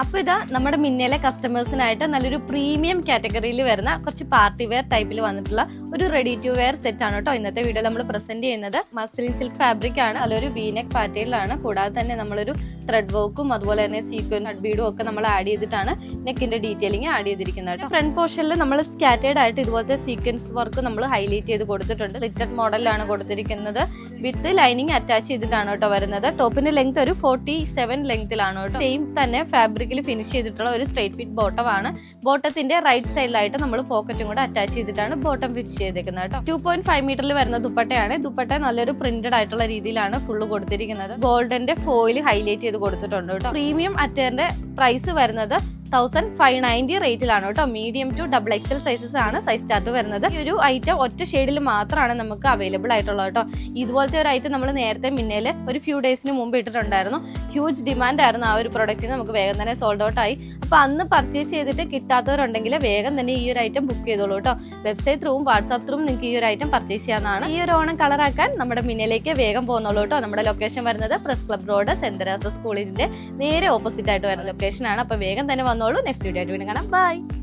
അപ്പോൾ ഇതാ നമ്മുടെ മിന്നയിലെ കസ്റ്റമേഴ്സിനായിട്ട് നല്ലൊരു പ്രീമിയം കാറ്റഗറിയിൽ വരുന്ന കുറച്ച് പാർട്ടി വെയർ ടൈപ്പിൽ വന്നിട്ടുള്ള ഒരു റെഡി ടു വെയർ സെറ്റ് ആണ് കേട്ടോ ഇന്നത്തെ വീഡിയോ നമ്മൾ പ്രസന്റ് ചെയ്യുന്നത്. മസ്ലിൻ സിൽക്ക് ഫാബ്രിക് ആണ്, അതിലൊരു വീനെക്ക് പാറ്റേണിലാണ്. കൂടാതെ തന്നെ നമ്മളൊരു ത്രെഡ് വർക്കും അതുപോലെ തന്നെ സീക്വൻസ് ബീഡും ഒക്കെ നമ്മൾ ആഡ് ചെയ്തിട്ടാണ് നെക്കിന്റെ ഡീറ്റെയിലിംഗ് ആഡ് ചെയ്തിരിക്കുന്നത്. ഫ്രണ്ട് പോർഷനിൽ നമ്മൾ സ്കാറ്റേഡ് ആയിട്ട് ഇതുപോലത്തെ സീക്വൻസ് വർക്ക് നമ്മൾ ഹൈലൈറ്റ് ചെയ്ത് കൊടുത്തിട്ടുണ്ട്. സ്ലിറ്റഡ് മോഡലിലാണ് കൊടുത്തിരിക്കുന്നത്. വിത്ത് ലൈനിങ് അറ്റാച്ച് ചെയ്തിട്ടാണ് കേട്ടോ വരുന്നത്. ടോപ്പിന്റെ ലെങ്ത് ഒരു 47 ലെങ്തിലാണ് കേട്ടോ. സെയിം തന്നെ ഫാബ്രിക്കിൽ ഫിനിഷ് ചെയ്തിട്ടുള്ള ഒരു സ്ട്രൈറ്റ് ഫിറ്റ് ബോട്ടം ആണ്. ബോട്ടത്തിന്റെ റൈറ്റ് സൈഡിലായിട്ട് നമ്മൾ പോക്കറ്റും കൂടെ അറ്റാച്ച് ചെയ്തിട്ടാണ് ബോട്ടം ഫിറ്റ് ചെയ്തേക്കുന്നത് കേട്ടോ. 2.5 മീറ്ററിൽ വരുന്ന ദുപ്പട്ടയാണ്. ദുപ്പട്ട നല്ലൊരു പ്രിന്റഡ് ആയിട്ടുള്ള രീതിയിലാണ് ഫുള്ള് കൊടുത്തിരിക്കുന്നത്. ഗോൾഡന്റെ ഫോയിൽ ഹൈലൈറ്റ് ചെയ്ത് കൊടുത്തിട്ടുണ്ട് കേട്ടോ. പ്രീമിയം അറ്ററിന്റെ പ്രൈസ് വരുന്നത് 1590 റേറ്റിലാണ് കേട്ടോ. മീഡിയം ടു XXL സൈസസ് ആണ് സൈസ് ചാർട്ട് വരുന്നത്. ഈ ഒരു ഐറ്റം ഒറ്റ ഷെയ്ഡിൽ മാത്രമാണ് നമുക്ക് അവൈലബിൾ ആയിട്ടുള്ളത് കേട്ടോ. ഇതുപോലത്തെ ഒരു ഐറ്റം നമ്മൾ നേരത്തെ മിന്നയിൽ ഒരു ഫ്യൂ ഡേയ്സിന് മുമ്പ് ഇട്ടിട്ടുണ്ടായിരുന്നു. ഹ്യൂജ് ഡിമാൻഡ് ആയിരുന്നു ആ ഒരു പ്രൊഡക്റ്റിന്. നമുക്ക് വേഗം തന്നെ സോൾഡ് ഔട്ട് ആയി. അപ്പോൾ അന്ന് പർച്ചേസ് ചെയ്തിട്ട് കിട്ടാത്തവരുണ്ടെങ്കിൽ വേഗം തന്നെ ഈ ഒരു ഐറ്റം ബുക്ക് ചെയ്തോളൂ കേട്ടോ. വെബ്സൈറ്റ് ത്രൂവും വാട്സാപ്പ് ത്രൂവും നിങ്ങൾക്ക് ഈ ഒരു ഐറ്റം പർച്ചേസ് ചെയ്യാവുന്നതാണ്. ഈ ഒരു ഓണം കളറാക്കാൻ നമ്മുടെ മിന്നയിലേക്ക് വേഗം പോകുന്നുള്ളൂ കേട്ടോ. നമ്മുടെ ലൊക്കേഷൻ വരുന്നത് press club road saint Teresa സ്കൂളിന്റെ നേരെ ഓപ്പോസിറ്റ് ആയിട്ട് വരുന്ന ലൊക്കേഷൻ ആണ്. അപ്പോൾ വേഗം തന്നെ വന്നോളൂ. നെക്സ്റ്റ് വീഡിയോ ആയിട്ട് വീണ്ടും കാണാം. ബൈ.